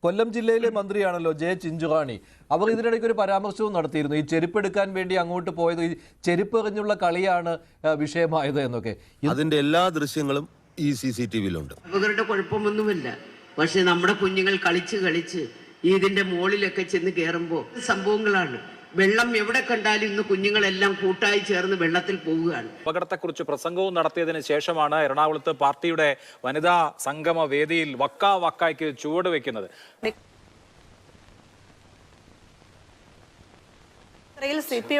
കൊല്ലം ജില്ലയിലെ മന്ത്രിയാണല്ലോ ജെ ചിഞ്ചുറാണി. അവർ ഇതിനിടയ്ക്ക് ഒരു പരാമർശവും നടത്തിയിരുന്നു. ഈ ചെരുപ്പെടുക്കാൻ വേണ്ടി അങ്ങോട്ട് പോയത് ഈ ചെരുപ്പ് എറിഞ്ഞുള്ള കളിയാണ് വിഷയമായത് എന്നൊക്കെ. അതിന്റെ എല്ലാ ദൃശ്യങ്ങളും ഈ CCTV-യിലുണ്ട്. അവരുടെ കുഴപ്പമൊന്നുമില്ല. പക്ഷെ നമ്മുടെ കുഞ്ഞുങ്ങൾ കളിച്ച് ഇതിന്റെ മുകളിലൊക്കെ ചെന്ന് കയറുമ്പോൾ സംഭവങ്ങളാണ്. വെള്ളം എവിടെ കണ്ടാലും ഇന്ന് കുഞ്ഞുങ്ങളെല്ലാം കൂട്ടായി ചേർന്ന് വെള്ളത്തിൽ പോവുകയാണ്. അപകടത്തെക്കുറിച്ച് പ്രസംഗവും നടത്തിയതിന് ശേഷമാണ് എറണാകുളത്ത് പാർട്ടിയുടെ വനിതാ സംഗമ വേദിയിൽ വക്കായ്ക്ക് ചുവട് വെക്കുന്നത്.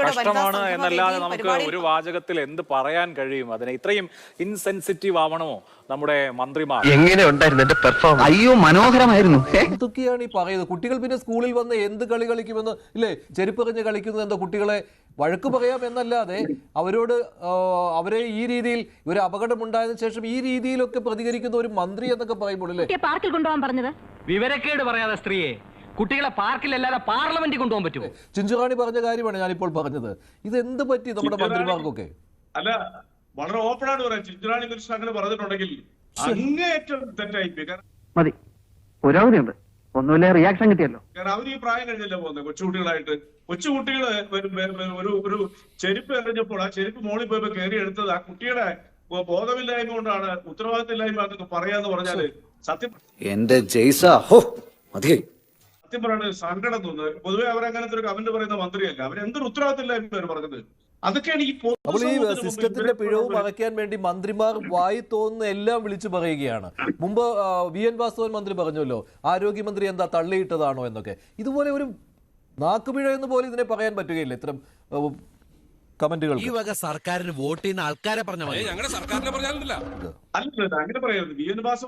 കഷ്ടമാണ് എന്നല്ലാതെ നമുക്ക് ഒരു വാചകത്തിൽ എന്ത് പറയാൻ കഴിയും? അതിനെ ഇത്രയും ഇൻസെൻസിറ്റീവ് ആവണോ നമ്മുടെ മന്ത്രിമാർ? എങ്ങനെ ഉണ്ടായിരുന്നു എന്റെ പെർഫോമൻസ്? അയ്യോ മനോഹരമായിരുന്നു. എന്തൊക്കെയാണ് ഈ പറയുന്നത്? കുട്ടികൾ പിന്നെ സ്കൂളിൽ വന്ന് എന്ത് കളി കളിക്കുമെന്ന് ഇല്ലേ, ചെരുപ്പെറിഞ്ഞ് കളിക്കുന്നത് എന്താ? കുട്ടികളെ വഴക്ക് പറയാം എന്നല്ലാതെ അവരോട് അവരെ ഈ രീതിയിൽ ഒരു അപകടം ഉണ്ടായതിനു ശേഷം ഈ രീതിയിലൊക്കെ പ്രതികരിക്കുന്ന ഒരു മന്ത്രി എന്നൊക്കെ പറയുമ്പോൾ അല്ലേ പാർക്കിൽ കൊണ്ടുപോകാൻ പറഞ്ഞത്? വിവരക്കേട് പറയാതെ സ്ത്രീയെ കുട്ടികളെ പാർക്കിലല്ലാതെ പാർലമെന്റിൽ കൊണ്ടുപോകാൻ പറ്റുമോ? ചിഞ്ചുറാണി പറഞ്ഞ കാര്യമാണ് ഞാനിപ്പോൾ പറഞ്ഞത്. ഇത് എന്ത് പറ്റി നമ്മുടെ മന്ത്രിമാർക്കൊക്കെ? അല്ല, വളരെ ഓപ്പൺ ആയിട്ട് പറയാം. ചിഞ്ചുറാണി മിനിസ്റ്റർ അങ്ങനെ പറഞ്ഞിട്ടുണ്ടെങ്കിൽ അങ്ങേയറ്റം തെറ്റായി. മതി, പുരോഗതിയുണ്ട്, ഒന്നുമില്ല, റിയാക്ഷൻ കിട്ടിയല്ലോ. കാരണം അവർ ഈ പ്രായം കഴിഞ്ഞല്ലേ പോകുന്നത്. കൊച്ചുകുട്ടികള് ഒരു ചെരുപ്പ് എറിഞ്ഞപ്പോൾ ആ ചെരുപ്പ് മോളിൽ പോയപ്പോ കയറി എടുത്തത് ആ കുട്ടിയുടെ ബോധമില്ലായ്മ കൊണ്ടാണ്, ഉത്തരവാദിത്തമില്ലായ്മ എന്നൊക്കെ പറയാന്ന് പറഞ്ഞാല് സത്യം എന്റെ ജയ്സ ഹോ മതിയായി. സത്യം പറയുന്നത് സങ്കടം തോന്നുന്നത്. പൊതുവെ അവരങ്ങനത്തെ ഒരു കമന്റ് പറയുന്ന മന്ത്രിയല്ല. അവരെന്തൊരു ഉത്തരവാദിത്തമില്ലായ്മ അവർ പറഞ്ഞത്. അതൊക്കെയാണ് ഈ സിസ്റ്റത്തിന്റെ പിഴവ് മറയ്ക്കാൻ വേണ്ടി മന്ത്രിമാർ വായി തോന്നുന്ന എല്ലാം വിളിച്ചു പറയുകയാണ്. മുമ്പ് VN വാസവൻ മന്ത്രി പറഞ്ഞല്ലോ, ആരോഗ്യമന്ത്രി എന്താ തള്ളിയിട്ടതാണോ എന്നൊക്കെ. ഇതുപോലെ ഒരു നാക്കുപിഴ എന്ന് പോലും ഇതിനെ പറയാൻ പറ്റുകയില്ല ഇത്തരം കമന്റുകൾ. ഈ വക സർക്കാരിന് വോട്ട് ചെയ്യുന്ന ആൾക്കാരെ പറഞ്ഞാൽ അല്ല, അങ്ങനെ പറയരുത്. VN വാസവൻ